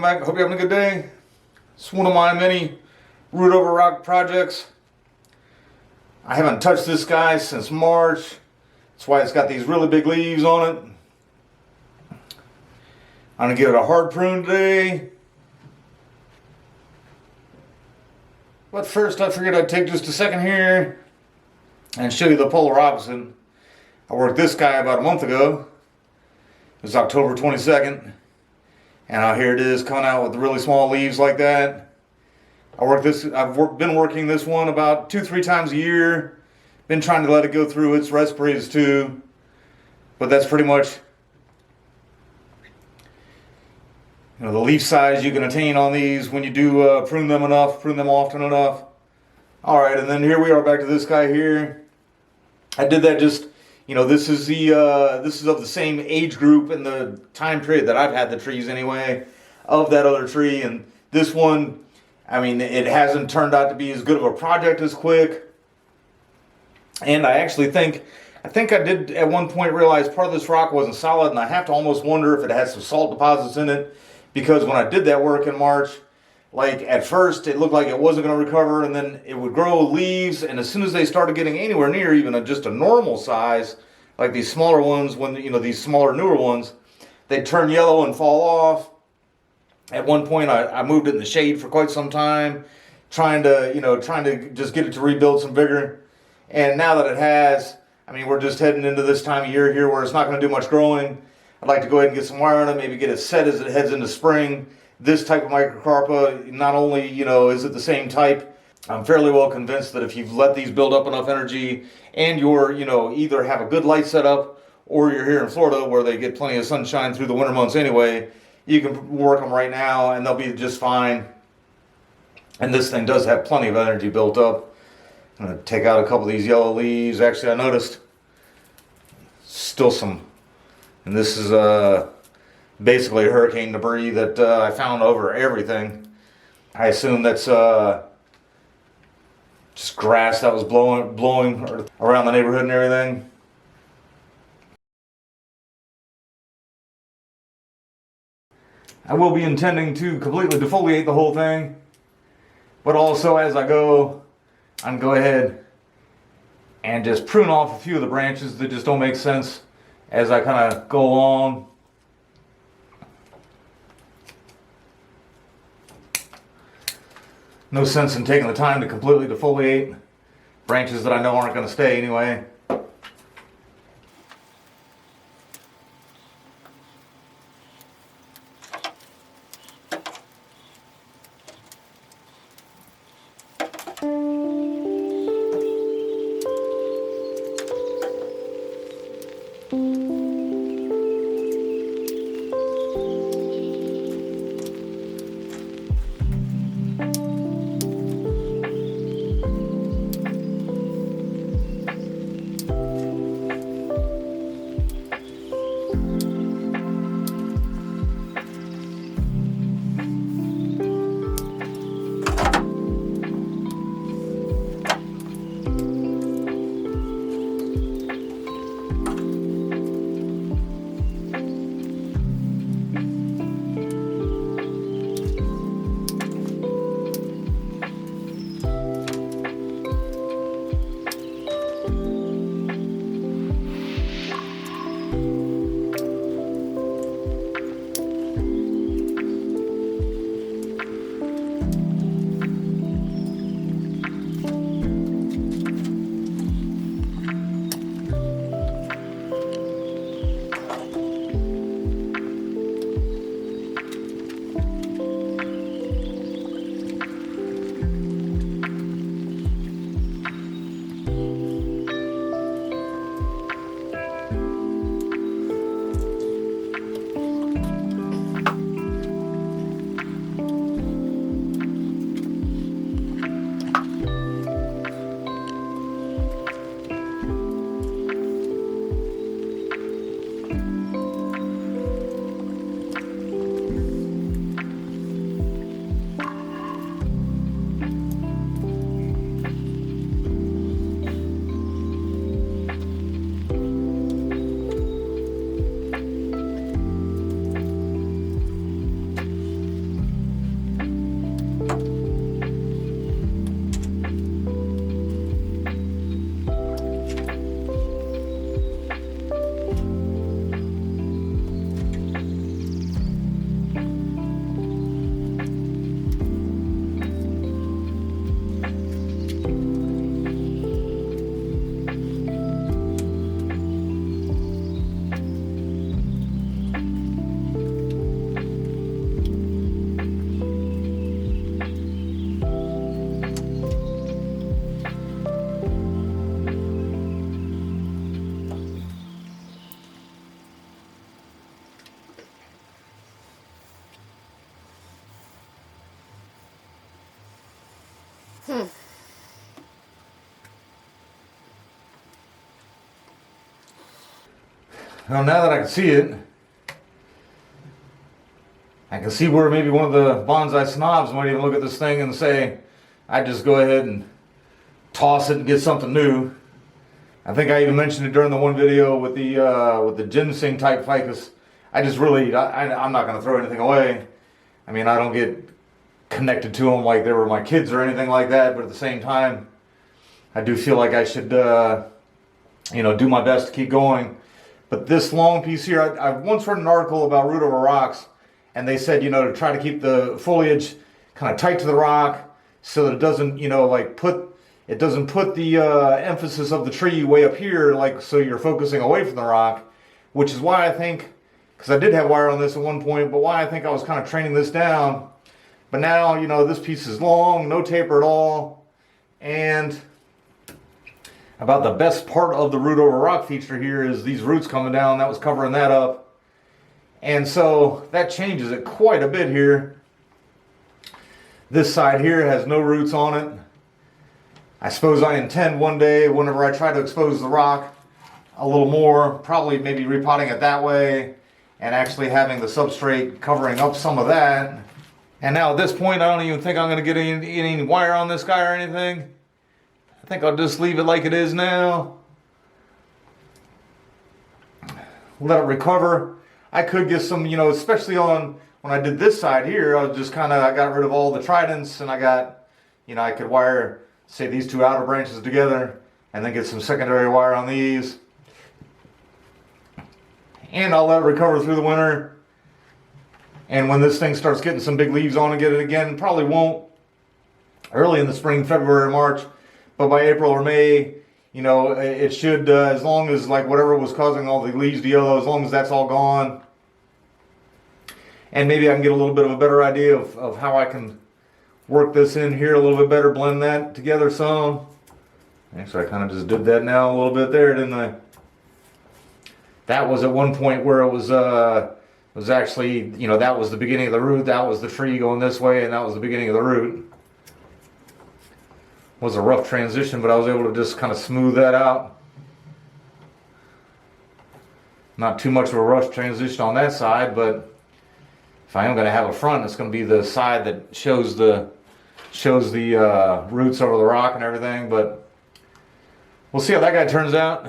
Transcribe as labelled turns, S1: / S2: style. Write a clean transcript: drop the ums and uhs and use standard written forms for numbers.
S1: back. Hope you're having a good day. It's one of my many root over rock projects. I haven't touched this guy since March. That's why it's got these really big leaves on it. I'm going to give it a hard prune today. But first I figured I'd take just a second here and show you the polar opposite. I worked this guy about a month ago. It was October 22nd. And out here it is coming out with really small leaves like that. I've been working this one about 2-3 times a year. Been trying to let it go through its respirators too. But that's pretty much the leaf size you can attain on these when you do prune them often enough. Alright, and then here we are back to this guy here. I did that just, this is of the same age group and the time period that I've had the trees anyway, of that other tree. And this one, it hasn't turned out to be as good of a project as Quick. And I actually think I did at one point realize part of this rock wasn't solid, and I have to almost wonder if it had some salt deposits in it, because when I did that work in March, like at first it looked like it wasn't going to recover, and then it would grow leaves, and as soon as they started getting anywhere near even just a normal size, like these smaller ones, these smaller newer ones, they'd turn yellow and fall off. At one point I moved it in the shade for quite some time, trying to just get it to rebuild some vigor. And now that it has, we're just heading into this time of year here where it's not going to do much growing. I'd like to go ahead and get some wire on it, maybe get it set as it heads into spring. This type of microcarpa, not only, is it the same type, I'm fairly well convinced that if you've let these build up enough energy and you're, either have a good light setup or you're here in Florida where they get plenty of sunshine through the winter months anyway, you can work them right now and they'll be just fine. And this thing does have plenty of energy built up. I'm going to take out a couple of these yellow leaves. Actually, I noticed still some, and this is basically hurricane debris that I found over everything. I assume that's just grass that was blowing around the neighborhood and everything. I will be intending to completely defoliate the whole thing, but also as I go, I'm going to go ahead and just prune off a few of the branches that just don't make sense as I kind of go along. No sense in taking the time to completely defoliate branches that I know aren't going to stay anyway. Well, now that I can see it, I can see where maybe one of the bonsai snobs might even look at this thing and say, I'd just go ahead and toss it and get something new. I think I even mentioned it during the one video with the ginseng type ficus. I just really, I'm not going to throw anything away. I mean, I don't get connected to them like they were my kids or anything like that, but at the same time, I do feel like I should, you know, do my best to keep going. But this long piece here, I once read an article about root over rocks, and they said, you know, to try to keep the foliage kind of tight to the rock so that it doesn't, you know, like it doesn't put the emphasis of the tree way up here, like so you're focusing away from the rock, which is why I think, because I did have wire on this at one point, but why I think I was kind of training this down. But now, you know, this piece is long, no taper at all, and about the best part of the root over rock feature here is these roots coming down. That was covering that up. And so that changes it quite a bit here. This side here has no roots on it. I suppose I intend one day, whenever I try to expose the rock a little more, probably maybe repotting it that way and actually having the substrate covering up some of that. And now at this point, I don't even think I'm going to get any wire on this guy or anything. I think I'll just leave it like it is now. Let it recover. I could get some, you know, especially on when I did this side here, I was just kind of, I got rid of all the tridents and I got, you know, I could wire, say, these two outer branches together and then get some secondary wire on these. And I'll let it recover through the winter. And when this thing starts getting some big leaves on and get it again, probably won't early in the spring, February, March, but by April or May, you know, it should, as long as like whatever was causing all the leaves to yellow, as long as that's all gone. And maybe I can get a little bit of a better idea of how I can work this in here a little bit better, blend that together some. Actually, I kind of just did that now a little bit there, didn't I? That was at one point where it was actually, you know, that was the beginning of the root, that was the tree going this way, and that was the beginning of the root. It was a rough transition, but I was able to just kind of smooth that out. Not too much of a rough transition on that side, but if I am going to have a front, it's going to be the side that shows the roots over the rock and everything. But we'll see how that guy turns out.